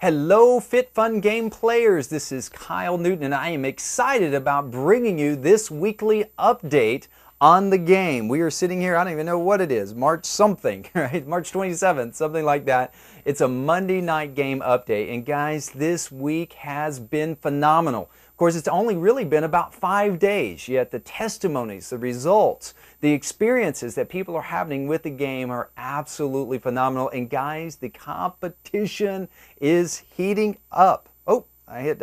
Hello, Fit Fun Game players. This is Kyle Newton, and I am excited about bringing you this weekly update on the game. We are sitting here, I don't even know what it is, March something, right? March 27th, something like that. It's a Monday night game update, and guys, this week has been phenomenal. Of course, it's only really been about 5 days, yet the testimonies, the results, the experiences that people are having with the game are absolutely phenomenal. And guys, the competition is heating up. Oh, I hit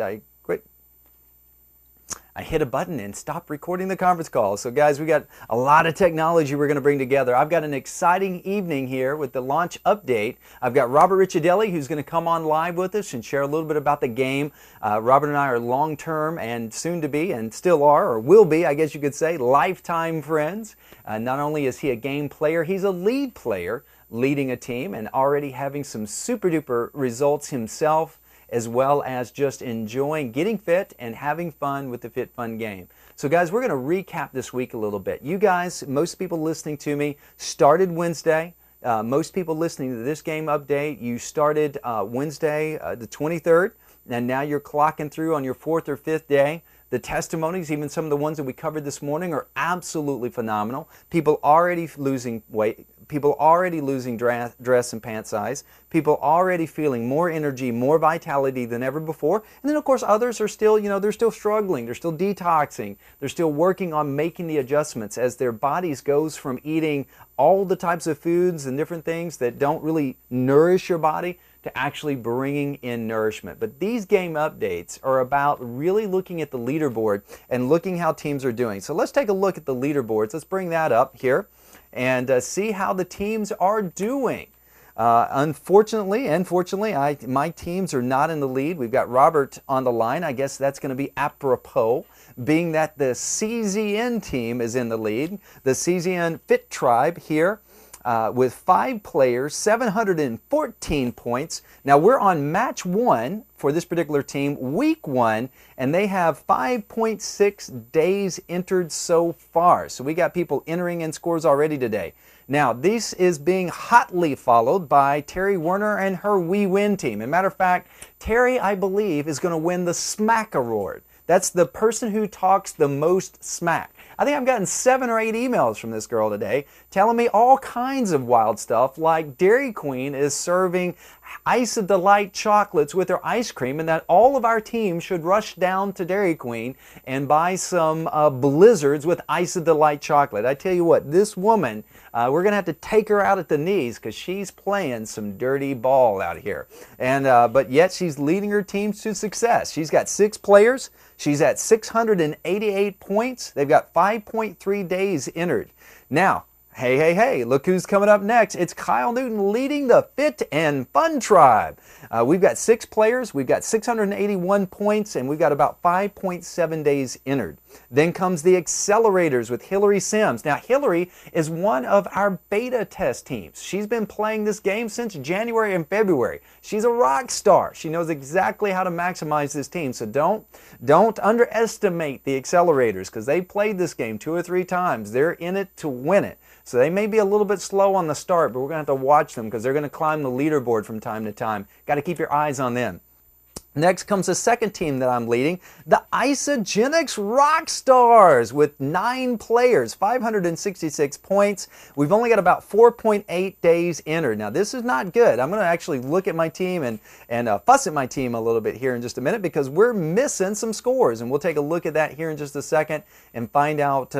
a button and stopped recording the conference call. So guys, we got a lot of technology we're going to bring together. I've got an exciting evening here with the launch update. I've got Robert Ricciardelli, who's going to come on live with us and share a little bit about the game. Robert and I are long-term and soon to be, and still are, or will be, I guess you could say, lifetime friends. Not only is he a game player, he's a lead player leading a team and already having some super-duper results himself, as well as just enjoying getting fit and having fun with the Fit Fun game. So guys, we're going to recap this week a little bit. You guys, most people listening to me, started Wednesday. Most people listening to this game update, you started Wednesday the 23rd, and now you're clocking through on your 4th or 5th day. The testimonies, even some of the ones that we covered this morning, are absolutely phenomenal. People already losing weight, people already losing dress and pant size, people already feeling more energy, more vitality than ever before. And then of course others are still, they're still struggling, they're still detoxing, they're still working on making the adjustments as their bodies goes from eating all the types of foods and different things that don't really nourish your body to actually bringing in nourishment. But these game updates are about really looking at the leaderboard and looking how teams are doing. So let's take a look at the leaderboards. Let's bring that up here and see how the teams are doing. Unfortunately and fortunately, my teams are not in the lead. We've got Robert on the line. I guess that's going to be apropos, being that the CZN team is in the lead. The CZN Fit Tribe here with 5 players, 714 points. Now we're on match 1 for this particular team, week 1, and they have 5.6 days entered so far. So we got people entering in scores already today. Now, this is being hotly followed by Terry Werner and her We Win team. As a matter of fact, Terry, I believe, is going to win the Smack Award. That's the person who talks the most smack. I think I've gotten 7 or 8 emails from this girl today telling me all kinds of wild stuff, like Dairy Queen is serving Ice of Delight chocolates with their ice cream, and that all of our team should rush down to Dairy Queen and buy some blizzards with Ice of Delight chocolate. I tell you what, this woman, we're going to have to take her out at the knees because she's playing some dirty ball out here. And but yet she's leading her teams to success. She's got 6 players. She's at 688 points. They've got 5.3 days entered. Now, hey, look who's coming up next. It's Kyle Newton leading the Fit and Fun Tribe. We've got 6 players, we've got 681 points, and we've got about 5.7 days entered. Then comes the Accelerators with Hillary Sims. Now, Hillary is one of our beta test teams. She's been playing this game since January and February. She's a rock star. She knows exactly how to maximize this team. So don't underestimate the Accelerators, because they played this game 2 or 3 times. They're in it to win it. So they may be a little bit slow on the start, but we're going to have to watch them because they're going to climb the leaderboard from time to time. Got to keep your eyes on them. Next comes the second team that I'm leading, the Isogenics Rockstars with 9 players, 566 points. We've only got about 4.8 days entered. Now this is not good. I'm going to actually look at my team and fuss at my team a little bit here in just a minute because we're missing some scores, and we'll take a look at that here in just a second and find out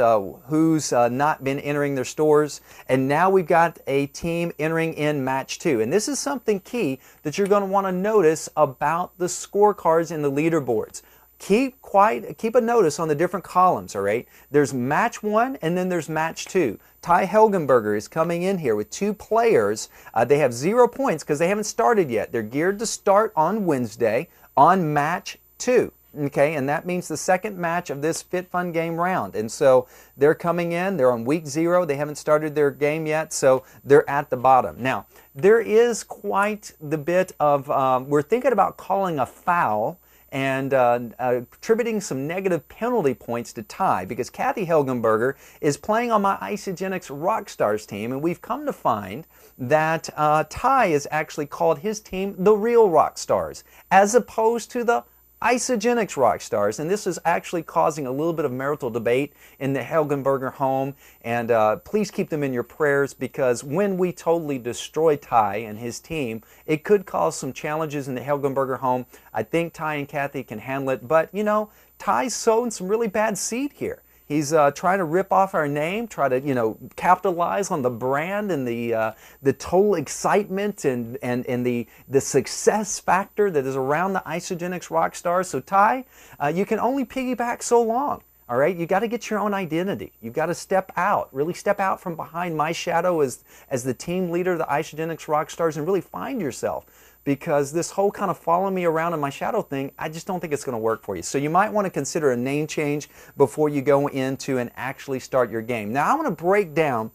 who's not been entering their stores. And now we've got a team entering in match 2, and this is something key that you're going to want to notice about the scorecards in the leaderboards. Keep a notice on the different columns, all right? There's match 1 and then there's match 2. Ty Helgenberger is coming in here with 2 players. They have 0 points because they haven't started yet. They're geared to start on Wednesday on match 2. Okay, and that means the second match of this Fit Fun game round. And so they're coming in, they're on week 0, they haven't started their game yet, so they're at the bottom. Now, there is quite the bit of, we're thinking about calling a foul and attributing some negative penalty points to Ty, because Kathy Helgenberger is playing on my Isagenix Rockstars team, and we've come to find that Ty has actually called his team the Real Rockstars, as opposed to the Isagenix Rockstars, and this is actually causing a little bit of marital debate in the Helgenberger home, and please keep them in your prayers, because when we totally destroy Ty and his team, it could cause some challenges in the Helgenberger home. I think Ty and Kathy can handle it, but you know, Ty's sowing some really bad seed here. He's trying to rip off our name, try to, you know, capitalize on the brand and the total excitement and the success factor that is around the Isagenix Rockstars. So Ty, you can only piggyback so long. All right, you got to get your own identity. You've got to step out, really step out from behind my shadow as the team leader of the Isagenix Rockstars, and really find yourself. Because this whole kind of follow me around in my shadow thing, I just don't think it's going to work for you. So you might want to consider a name change before you go into and actually start your game. Now I want to break down,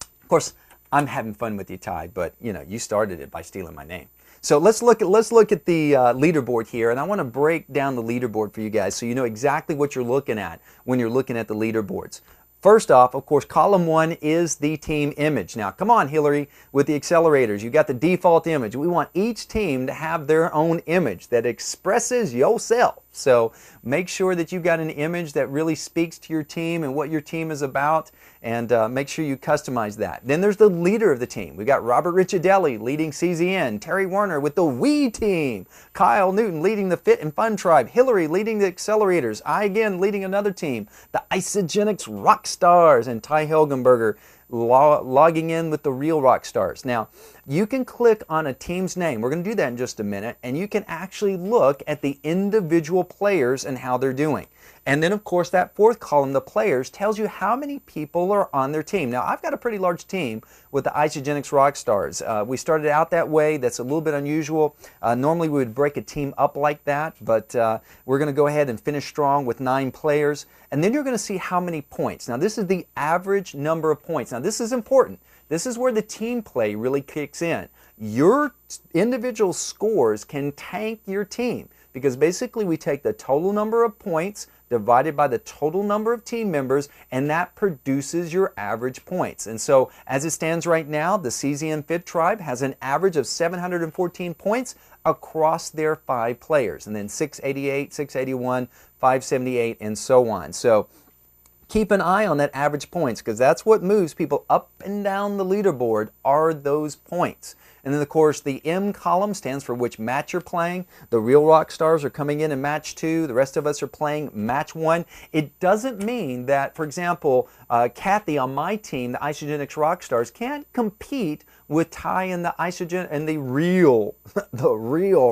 of course, I'm having fun with you, Ty, but you know, you started it by stealing my name. So let's look at the leaderboard here, and I want to break down the leaderboard for you guys so you know exactly what you're looking at when you're looking at the leaderboards. First off, of course, column 1 is the team image. Now, come on, Hillary, with the accelerators. You got the default image. We want each team to have their own image that expresses yourself. So make sure that you've got an image that really speaks to your team and what your team is about, and make sure you customize that. Then there's the leader of the team. We've got Robert Ricciardelli leading CZN, Terry Werner with the We team, Kyle Newton leading the Fit and Fun Tribe, Hillary leading the Accelerators, I again leading another team, the Isagenix Rockstars, and Ty Helgenberger logging in with the Real Rockstars. Now, you can click on a team's name. We're going to do that in just a minute, and you can actually look at the individual players and how they're doing. And then, of course, that fourth column, the players, tells you how many people are on their team. Now, I've got a pretty large team with the Isagenix Rockstars. We started out that way. That's a little bit unusual. Normally, we would break a team up like that, but we're going to go ahead and finish strong with 9 players. And then you're going to see how many points. Now, this is the average number of points. Now, this is important. This is where the team play really kicks in. Your individual scores can tank your team, because basically we take the total number of points divided by the total number of team members, and that produces your average points. And so as it stands right now, the CZN Fit Tribe has an average of 714 points across their 5 players, and then 688, 681, 578, and so on. So keep an eye on that average points, because that's what moves people up and down the leaderboard, are those points. And then, of course, the M column stands for which match you're playing. The Real Rockstars are coming in match 2. The rest of us are playing match 1. It doesn't mean that, for example, Kathy on my team, the Isagenix Rockstars, can't compete with Ty and the real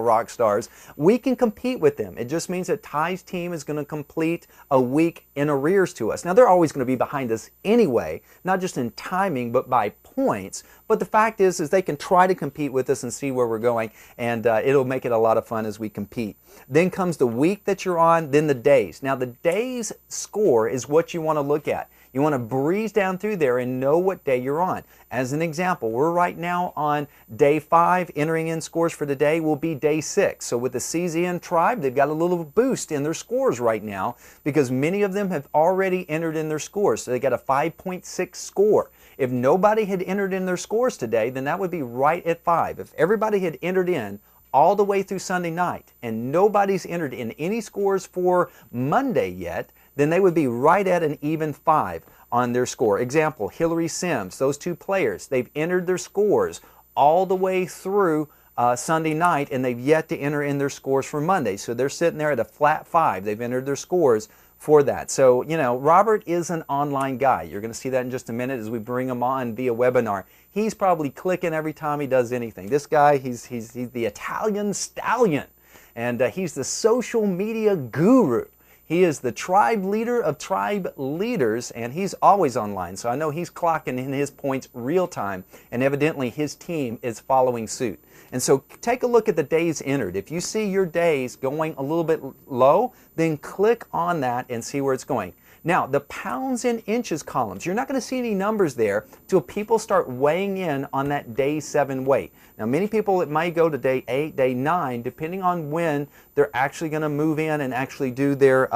Rockstars. We can compete with them. It just means that Ty's team is going to complete a week in arrears to us. Now, they're always going to be behind us anyway, not just in timing, but by points. But the fact is they can try to compete with us and see where we're going, and it'll make it a lot of fun as we compete. Then comes the week that you're on, then the days. Now, the days score is what you want to look at. You want to breeze down through there and know what day you're on. As an example, we're right now on day 5. Entering in scores for today will be day 6. So with the CZN Tribe, they've got a little boost in their scores right now, because many of them have already entered in their scores. So they got a 5.6 score. If nobody had entered in their scores today, then that would be right at 5. If everybody had entered in all the way through Sunday night and nobody's entered in any scores for Monday yet, then they would be right at an even 5 on their score. Example, Hillary Sims, those 2 players, they've entered their scores all the way through Sunday night, and they've yet to enter in their scores for Monday. So they're sitting there at a flat 5. They've entered their scores for that. So, you know, Robert is an online guy. You're going to see that in just a minute as we bring him on via webinar. He's probably clicking every time he does anything. This guy, he's the Italian stallion, and he's the social media guru. He is the tribe leader of tribe leaders, and he's always online. So I know he's clocking in his points real time, and evidently his team is following suit. And so take a look at the days entered. If you see your days going a little bit low, then click on that and see where it's going. Now, the pounds and inches columns, you're not going to see any numbers there till people start weighing in on that day 7 weight. Now, many people, it might go to day 8, day 9, depending on when they're actually going to move in and actually do their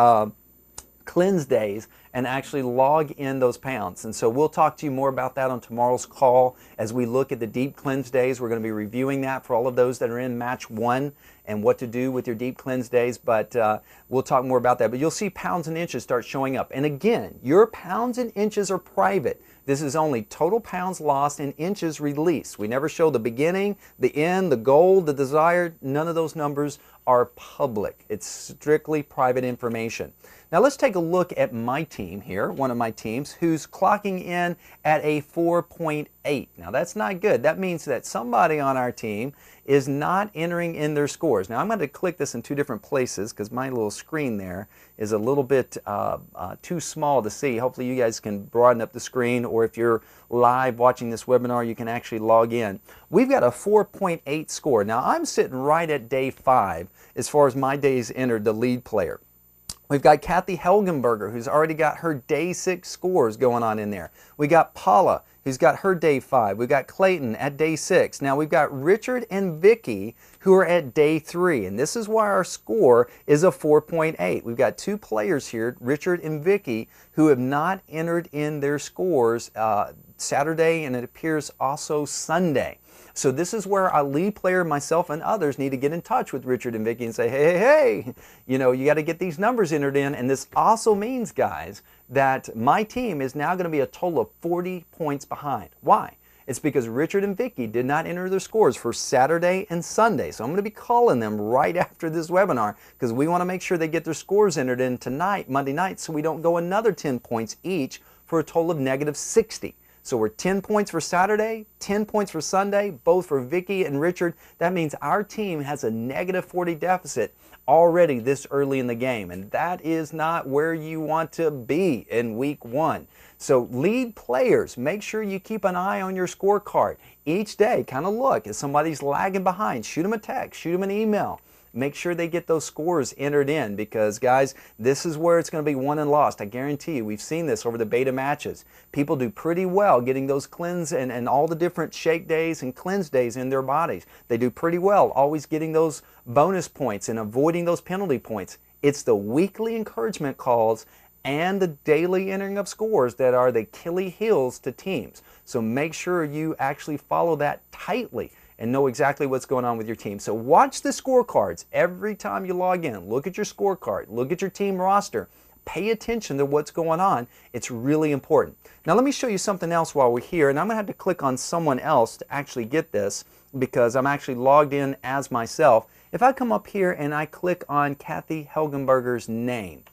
cleanse days and actually log in those pounds. And so we'll talk to you more about that on tomorrow's call as we look at the deep cleanse days. We're going to be reviewing that for all of those that are in match 1 and what to do with your deep cleanse days, but we'll talk more about that. But you'll see pounds and inches start showing up. And again, your pounds and inches are private. This is only total pounds lost and inches released. We never show the beginning, the end, the goal, the desired. None of those numbers are public. It's strictly private information. Now let's take a look at my team here, one of my teams, who's clocking in at a 4.8. Now that's not good. That means that somebody on our team is not entering in their scores. Now I'm going to click this in 2 different places because my little screen there is a little bit too small to see. Hopefully you guys can broaden up the screen, or if you're live watching this webinar, you can actually log in. We've got a 4.8 score. Now I'm sitting right at day 5 as far as my days entered, the lead player. We've got Kathy Helgenberger, who's already got her day 6 scores going on in there. We got Paula, who's got her day 5. We've got Clayton at day 6. Now we've got Richard and Vicky, who are at day 3. And this is why our score is a 4.8. We've got 2 players here, Richard and Vicky, who have not entered in their scores Saturday, and it appears also Sunday. So this is where our lead player, myself, and others need to get in touch with Richard and Vicky and say, hey, you know, you got to get these numbers entered in. And this also means, guys, that my team is now going to be a total of 40 points behind. Why? It's because Richard and Vicky did not enter their scores for Saturday and Sunday. So I'm going to be calling them right after this webinar because we want to make sure they get their scores entered in tonight, Monday night, so we don't go another 10 points each for a total of negative 60. So we're 10 points for Saturday, 10 points for Sunday, both for Vicky and Richard. That means our team has a negative 40 deficit already this early in the game. And that is not where you want to be in week 1. So lead players, make sure you keep an eye on your scorecard. Each day, kind of look. If somebody's lagging behind, shoot them a text, shoot them an email. Make sure they get those scores entered in because, guys, this is where it's going to be won and lost. I guarantee you, we've seen this over the beta matches. People do pretty well getting those cleanse and all the different shake days and cleanse days in their bodies. They do pretty well always getting those bonus points and avoiding those penalty points. It's the weekly encouragement calls and the daily entering of scores that are the Achilles heels to teams. So make sure you actually follow that tightly and know exactly what's going on with your team. So watch the scorecards every time you log in. Look at your scorecard. Look at your team roster. Pay attention to what's going on. It's really important. Now let me show you something else while we're here, and I'm going to have to click on someone else to actually get this because I'm actually logged in as myself. If I come up here and I click on Kathy Helgenberger's name,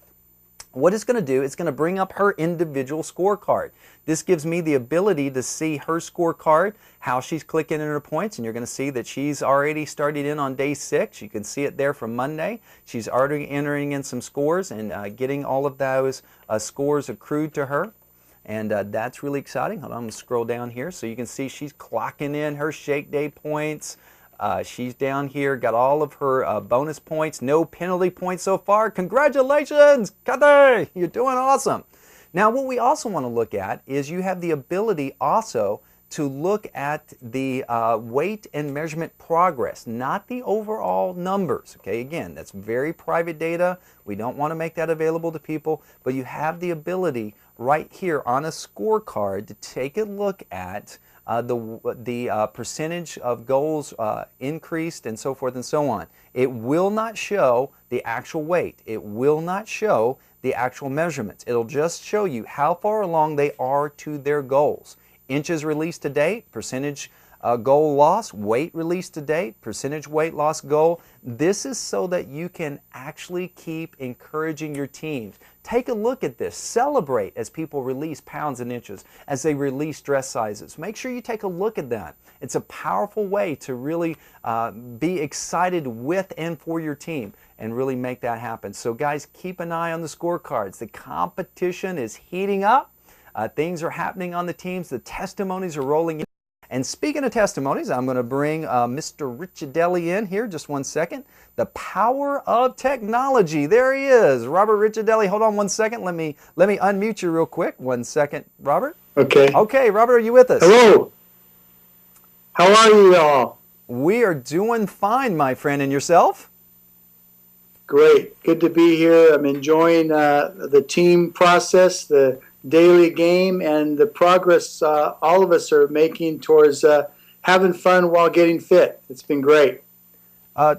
what it's going to do, it's going to bring up her individual scorecard. This gives me the ability to see her scorecard, how she's clicking in her points, and you're going to see that she's already started in on day 6. You can see it there from Monday. She's already entering in some scores and getting all of those scores accrued to her. And that's really exciting. Hold on, I'm going to scroll down here so you can see she's clocking in her shake day points. She's down here, got all of her bonus points, no penalty points so far. Congratulations, Kathy! You're doing awesome. Now, what we also want to look at is you have the ability also to look at the weight and measurement progress, not the overall numbers. Okay, again, that's very private data. We don't want to make that available to people, but you have the ability right here on a scorecard to take a look at the percentage of goals increased and so forth and so on. It will not show the actual weight. It will not show the actual measurements. It'll just show you how far along they are to their goals. Inches released to date, percentage goal loss, weight released to date, percentage weight loss goal. This is so that you can actually keep encouraging your teams. Take a look at this. Celebrate as people release pounds and inches, as they release dress sizes. Make sure you take a look at that. It's a powerful way to really be excited with and for your team and really make that happen. So guys, keep an eye on the scorecards. The competition is heating up. Things are happening on the teams. The testimonies are rolling in. And speaking of testimonies, I'm going to bring Mr. Ricciardelli in here. Just one second. The power of technology. There he is, Robert Ricciardelli. Hold on one second. Let me unmute you real quick. One second, Robert. Okay. Okay, Robert, are you with us? Hello. How are you all? We are doing fine, my friend. And yourself? Great. Good to be here. I'm enjoying the team process, the daily game, and the progress all of us are making towards having fun while getting fit. It's been great.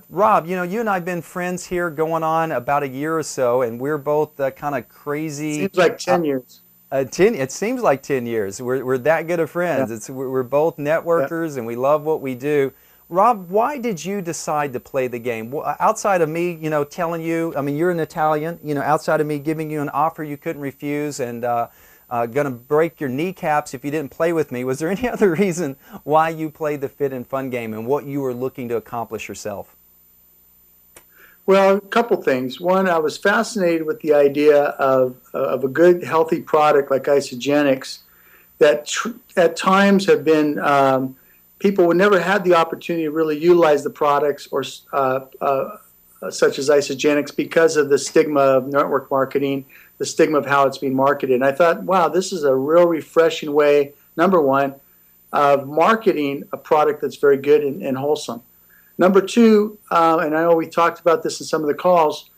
Rob, you and I have been friends here going on about a year or so, and we're both kind of crazy. Seems like 10 years. It seems like 10 years. We're that good of friends. Yeah. We're both networkers, and we love what we do. Rob, why did you decide to play the game? Outside of me, telling you, I mean, you're an Italian, outside of me giving you an offer you couldn't refuse and going to break your kneecaps if you didn't play with me, was there any other reason why you played the Fit and Fun game and what you were looking to accomplish yourself? Well, a couple things. One, I was fascinated with the idea of a good, healthy product like Isagenix that at times have been people would never had the opportunity to really utilize the products or such as Isagenix because of the stigma of network marketing, the stigma of how it's being marketed. And I thought, wow, this is a real refreshing way, number one, of marketing a product that's very good and wholesome. Number two, and I know we talked about this in some of the calls,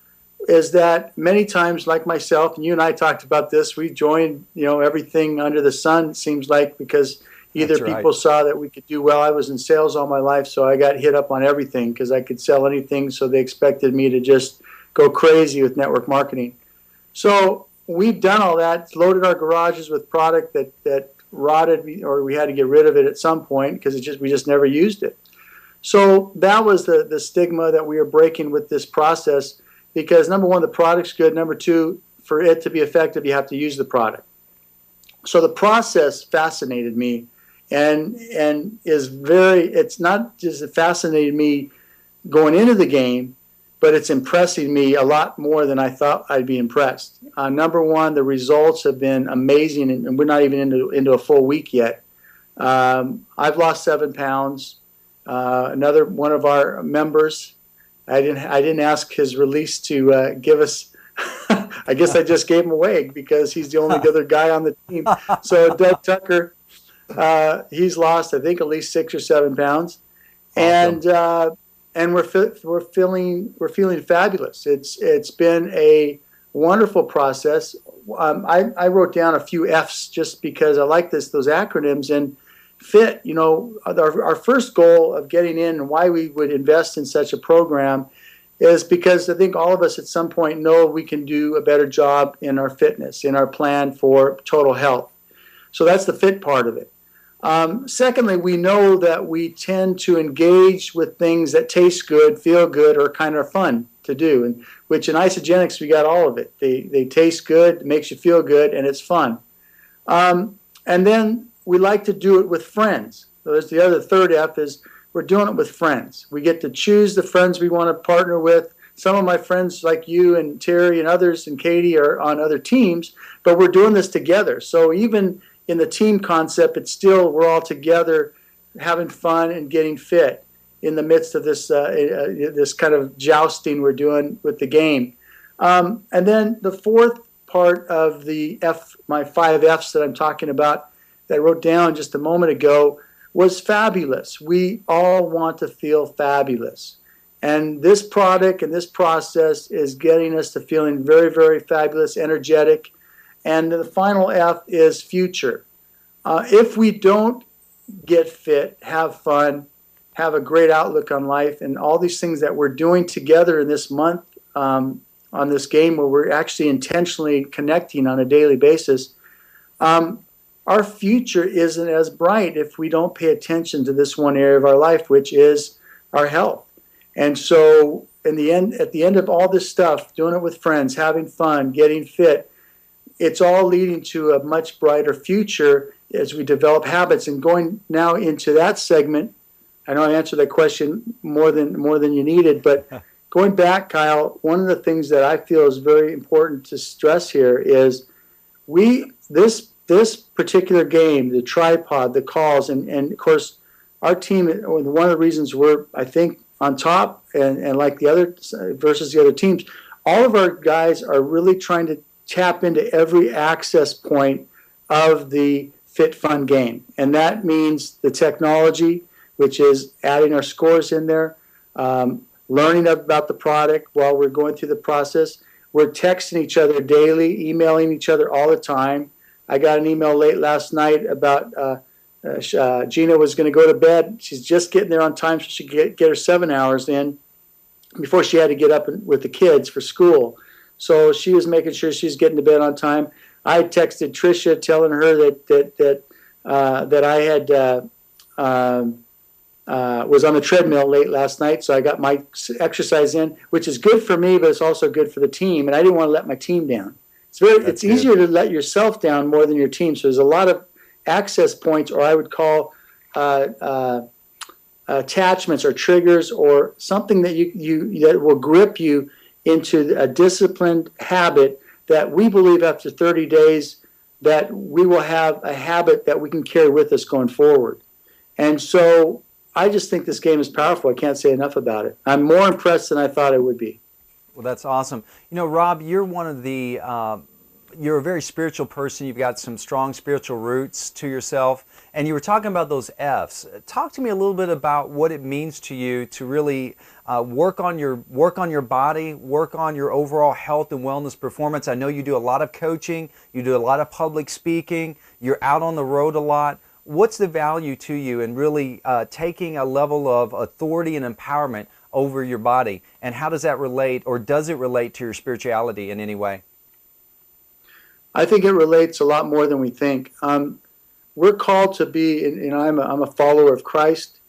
is that many times, like myself, and you and I talked about this, we joined, everything under the sun, it seems like, because either people saw that we could do well. I was in sales all my life, so I got hit up on everything because I could sell anything, so they expected me to just go crazy with network marketing. So we've done all that, loaded our garages with product that rotted, or we had to get rid of it at some point because we just never used it. So that was the stigma that we were breaking with this process because, number one, the product's good. Number two, for it to be effective, you have to use the product. So the process fascinated me and it's not just it fascinated me going into the game, but it's impressing me a lot more than I thought I'd be impressed. Number one, the results have been amazing, and we're not even into a full week yet. I've lost 7 pounds. Another one of our members, I didn't ask his release to give us. I guess I just gave him away because he's the only other guy on the team. So Doug Tucker, he's lost I think at least 6 or 7 pounds, awesome. And we're feeling fabulous. It's been a wonderful process. I wrote down a few F's just because I like those acronyms. And Fit, our first goal of getting in and why we would invest in such a program is because I think all of us at some point know we can do a better job in our fitness, in our plan for total health. So that's the fit part of it. Secondly, we know that we tend to engage with things that taste good, feel good, or kind of fun to do, and which in Isagenix we got all of it. They taste good, it makes you feel good, and it's fun. And then we like to do it with friends. So there's the other third F is we're doing it with friends. We get to choose the friends we want to partner with. Some of my friends like you and Terry and others and Katie are on other teams, but we're doing this together. So even in the team concept, it's still we're all together having fun and getting fit in the midst of this this kind of jousting we're doing with the game. And then the fourth part of the my 5 F's that I'm talking about that I wrote down just a moment ago was fabulous. We all want to feel fabulous. And this product and this process is getting us to feeling very, very fabulous, energetic. And the final F is future. If we don't get fit, have fun, have a great outlook on life, and all these things that we're doing together in this month on this game where we're actually intentionally connecting on a daily basis, our future isn't as bright if we don't pay attention to this one area of our life, which is our health. And so at the end of all this stuff, doing it with friends, having fun, getting fit, it's all leading to a much brighter future as we develop habits. And going now into that segment, I know I answered that question more than you needed, but going back, Kyle, one of the things that I feel is very important to stress here is this this particular game, the tripod, the calls, and of course, our team, one of the reasons we're, I think, on top and like the other versus the other teams, all of our guys are really trying to tap into every access point of the Fit Fun game. And that means the technology, which is adding our scores in there, learning about the product while we're going through the process. We're texting each other daily, emailing each other all the time. I got an email late last night about Gina was going to go to bed. She's just getting there on time so she could get her 7 hours in before she had to get up with the kids for school. So she was making sure she's getting to bed on time. I texted Tricia telling her that I had was on the treadmill late last night, so I got my exercise in, which is good for me, but it's also good for the team. And I didn't want to let my team down. It's easier to let yourself down more than your team. So there's a lot of access points, or I would call attachments or triggers, or something that that will grip you into a disciplined habit that we believe after 30 days that we will have a habit that we can carry with us going forward. And so I just think this game is powerful. I can't say enough about it. I'm more impressed than I thought I would be. Well, that's awesome. You know, Rob, you're one of the, you're a very spiritual person. You've got some strong spiritual roots to yourself. And you were talking about those F's. Talk to me a little bit about what it means to you to really work on your body, work on your overall health and wellness performance. I know you do a lot of coaching. You do a lot of public speaking. You're out on the road a lot. What's the value to you in really taking a level of authority and empowerment over your body? And how does that relate, or does it relate to your spirituality in any way? I think it relates a lot more than we think. We're called to be, I'm a follower of Christ,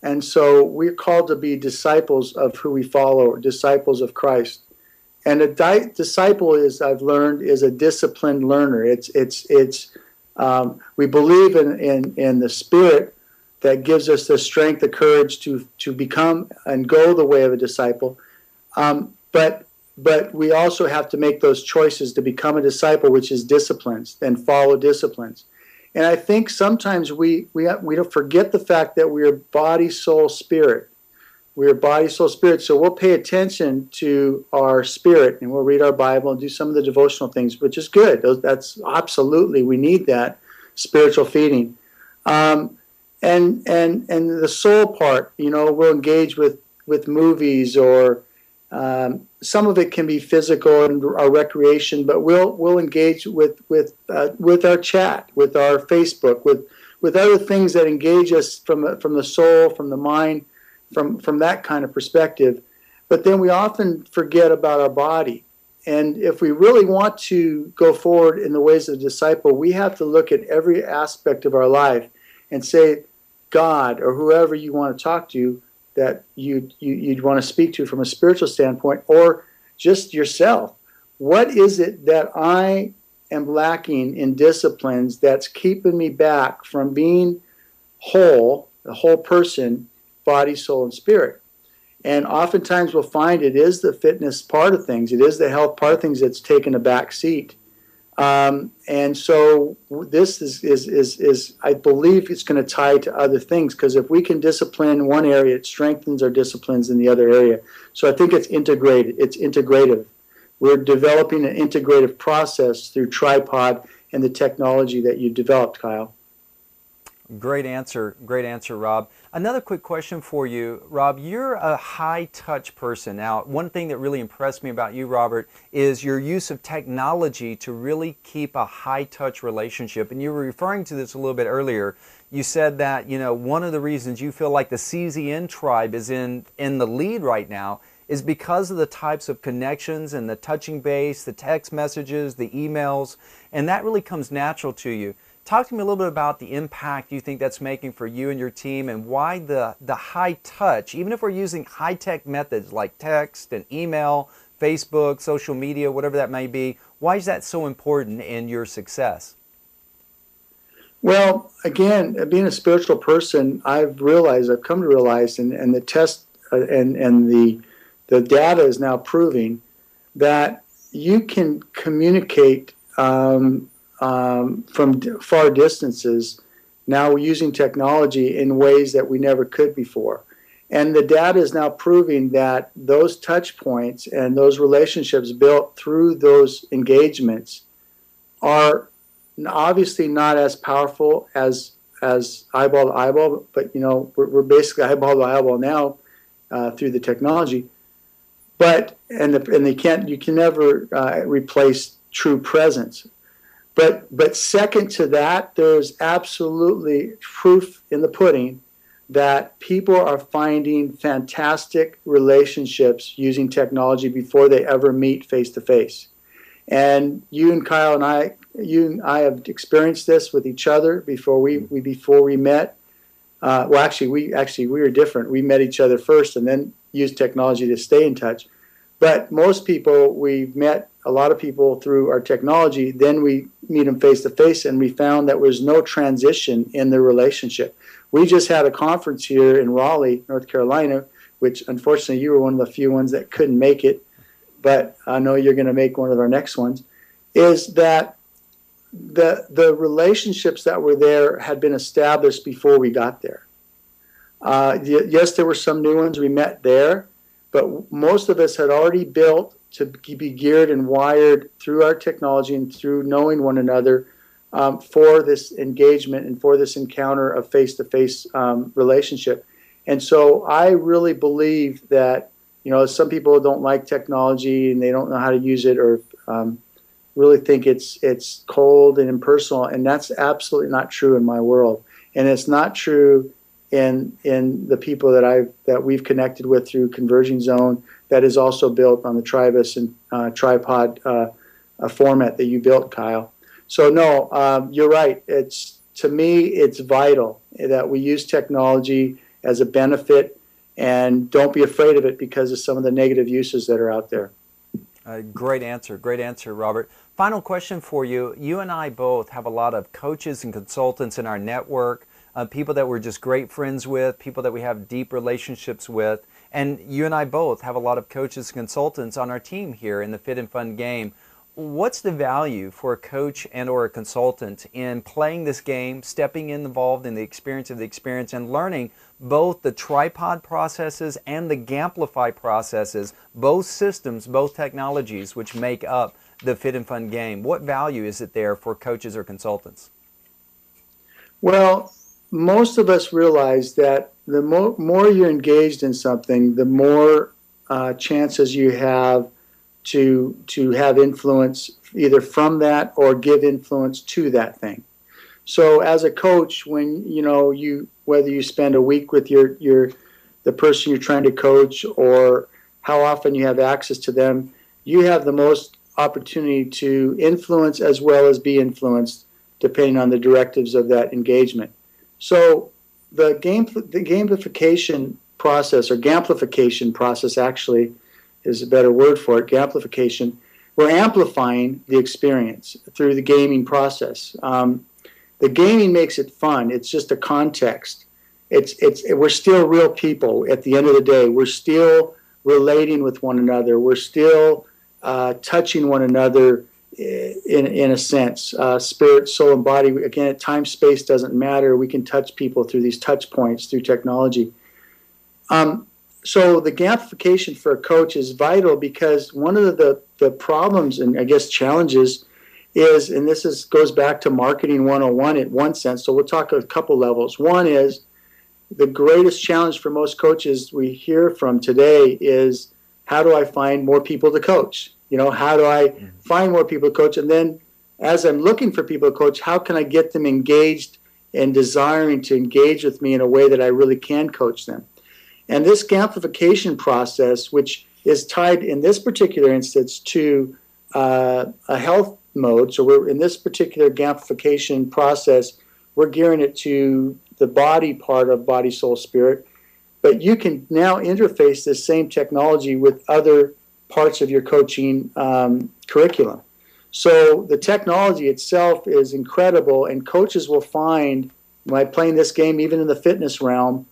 and so we're called to be disciples of who we follow, disciples of Christ. And a disciple is, I've learned, is a disciplined learner. We believe in the Spirit that gives us the strength, the courage to become and go the way of a disciple. But we also have to make those choices to become a disciple, which is disciplines, and follow disciplines. And I think sometimes we don't forget the fact that we are body, soul, spirit. We are body, soul, spirit. So we'll pay attention to our spirit, and we'll read our Bible and do some of the devotional things, which is good. That's absolutely, we need that spiritual feeding. And the soul part, we'll engage with movies, or some of it can be physical and our recreation, but we'll engage with our chat, with our Facebook, with other things that engage us from the soul, from the mind, from that kind of perspective. But then we often forget about our body. And if we really want to go forward in the ways of a disciple, we have to look at every aspect of our life and say, God, or whoever you want to talk to, that you'd want to speak to from a spiritual standpoint, or just yourself. What is it that I am lacking in disciplines that's keeping me back from being whole, a whole person, body, soul, and spirit? And oftentimes we'll find it is the fitness part of things, it is the health part of things that's taken a back seat. And so this is I believe it's going to tie to other things, because if we can discipline one area, it strengthens our disciplines in the other area. So I think it's integrated. It's integrative. We're developing an integrative process through Tripod and the technology that you developed, Kyle. Great answer, Rob. Another quick question for you, Rob. You're a high-touch person. Now, one thing that really impressed me about you, Robert, is your use of technology to really keep a high-touch relationship. And you were referring to this a little bit earlier. You said that, one of the reasons you feel like the CZN tribe is in the lead right now is because of the types of connections and the touching base, the text messages, the emails, and that really comes natural to you. Talk to me a little bit about the impact you think that's making for you and your team, and why the high touch, even if we're using high-tech methods like text and email, Facebook, social media, whatever that may be, why is that so important in your success? Well, again, being a spiritual person, I've come to realize, and the test and the data is now proving that you can communicate from far distances, now using technology in ways that we never could before. And the data is now proving that those touch points and those relationships built through those engagements are obviously not as powerful as eyeball to eyeball, but we're basically eyeball to eyeball now through the technology. But you can never replace true presence. But second to that, there's absolutely proof in the pudding that people are finding fantastic relationships using technology before they ever meet face to face. And you and I have experienced this with each other before we met. Well, actually, we were different. We met each other first, and then used technology to stay in touch. But most people, we've met a lot of people through our technology. Then we meet them face to face, and we found that there was no transition in the relationship. We just had a conference here in Raleigh, North Carolina, which unfortunately you were one of the few ones that couldn't make it, but I know you're going to make one of our next ones, is that the relationships that were there had been established before we got there. Yes, there were some new ones we met there, but most of us had already built to be geared and wired through our technology and through knowing one another for this engagement and for this encounter of face-to-face relationship. And so I really believe that, some people don't like technology and they don't know how to use it, or really think it's cold and impersonal, and that's absolutely not true in my world. And it's not true in the people that we've connected with through Conversion Zone, that is also built on the Tribus and tripod format that you built, Kyle. So no, you're right. To me, it's vital that we use technology as a benefit, and don't be afraid of it because of some of the negative uses that are out there. Great answer, Robert. Final question for you. You and I both have a lot of coaches and consultants in our network, people that we're just great friends with, people that we have deep relationships with, and you and I both have a lot of coaches and consultants on our team here in the Fit and Fun game. What's the value for a coach and or a consultant in playing this game, stepping involved in the experience of the experience, and learning both the tripod processes and the Gamplify processes, both systems, both technologies which make up the Fit and Fun game? What value is it there for coaches or consultants? Well, most of us realize that the more you're engaged in something, the more chances you have to have influence either from that or give influence to that thing. So as a coach, when whether you spend a week with the person you're trying to coach, or how often you have access to them, you have the most opportunity to influence as well as be influenced, depending on the directives of that engagement. So the gamification process, or gamplification process actually is a better word for it, gamplification, we're amplifying the experience through the gaming process. The gaming makes it fun. It's just a context. We're still real people at the end of the day. We're still relating with one another. We're still touching one another in a sense. Spirit, soul, and body. Again, time, space doesn't matter. We can touch people through these touch points through technology. So the gamification for a coach is vital, because one of the problems and I guess challenges is, and goes back to marketing 101 in one sense, so we'll talk a couple levels. One is the greatest challenge for most coaches we hear from today is, how do I find more people to coach? How do I find more people to coach? And then as I'm looking for people to coach, how can I get them engaged and desiring to engage with me in a way that I really can coach them? And this gamification process, which is tied in this particular instance to a health mode, so we're in this particular gamification process, we're gearing it to the body part of body, soul, spirit. But you can now interface this same technology with other parts of your coaching curriculum. So the technology itself is incredible, and coaches will find, by playing this game, even in the fitness realm,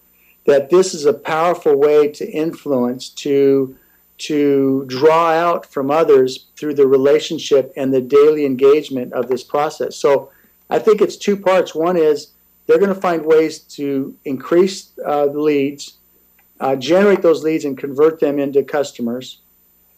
that this is a powerful way to influence, to to draw out from others through the relationship and the daily engagement of this process. So I think it's two parts. One is they're going to find ways to increase the leads, generate those leads and convert them into customers,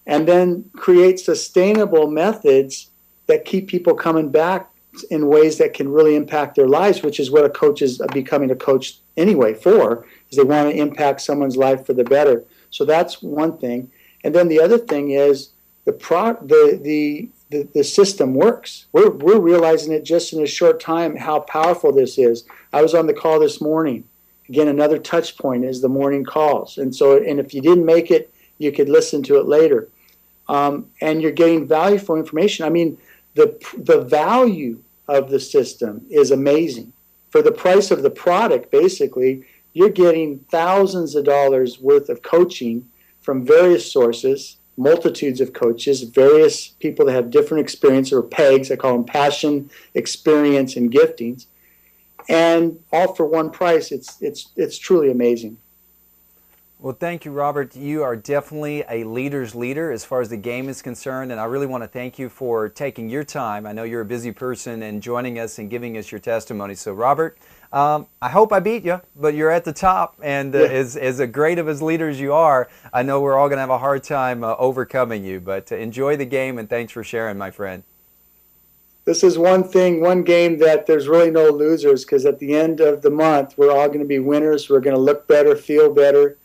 and then create sustainable methods that keep people coming back in ways that can really impact their lives, which is what a coach is becoming a coach anyway for, is they want to impact someone's life for the better. So that's one thing. And then the other thing is the system works. We're realizing it just in a short time how powerful this is. I was on the call this morning. Again, another touch point is the morning calls. And if you didn't make it, you could listen to it later. And you're getting valuable information. I mean, the value of the system is amazing. For the price of the product, basically, you're getting thousands of dollars worth of coaching from various sources, multitudes of coaches, various people that have different experience, or PEGs, I call them passion, experience, and giftings, and all for one price. It's truly amazing. Well, thank you, Robert. You are definitely a leader's leader as far as the game is concerned, and I really want to thank you for taking your time. I know you're a busy person, and joining us and giving us your testimony. So, Robert, I hope I beat you, but you're at the top, and as a great of as leader as you are, I know we're all going to have a hard time overcoming you, but enjoy the game, and thanks for sharing, my friend. This is one game that there's really no losers, because at the end of the month, we're all going to be winners. We're going to look better, feel better,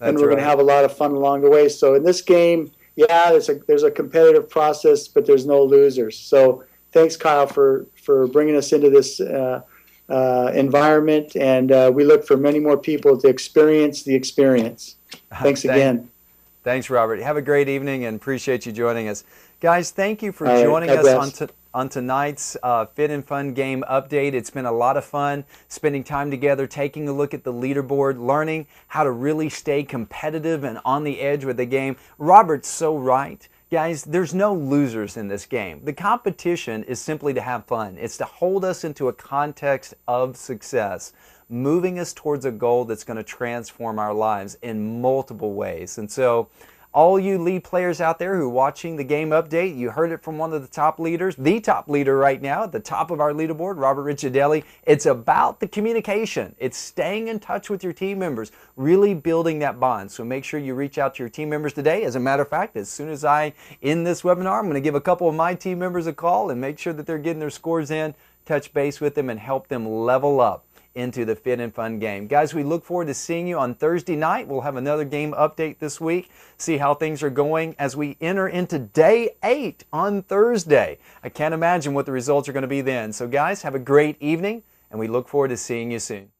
and we're going to have a lot of fun along the way. So in this game, yeah, there's a competitive process, but there's no losers. So thanks, Kyle, for bringing us into this environment, and we look for many more people to experience the experience. Thanks again. Thanks, Robert. Have a great evening, and appreciate you joining us. Guys, thank you for joining us on tonight's Fit and Fun Game Update. It's been a lot of fun spending time together, taking a look at the leaderboard, learning how to really stay competitive and on the edge with the game. Robert's so right. Guys, there's no losers in this game. The competition is simply to have fun. It's to hold us into a context of success, moving us towards a goal that's going to transform our lives in multiple ways. And so, all you lead players out there who are watching the game update, you heard it from one of the top leaders, the top leader right now at the top of our leaderboard, Robert Ricciardelli. It's about the communication. It's staying in touch with your team members, really building that bond. So make sure you reach out to your team members today. As a matter of fact, as soon as I end this webinar, I'm going to give a couple of my team members a call and make sure that they're getting their scores in, touch base with them, and help them level up into the Fit and Fun game. Guys, we look forward to seeing you on Thursday night. We'll have another game update this week, see how things are going as we enter into day 8 on Thursday. I can't imagine what the results are going to be then. So guys, have a great evening, and we look forward to seeing you soon.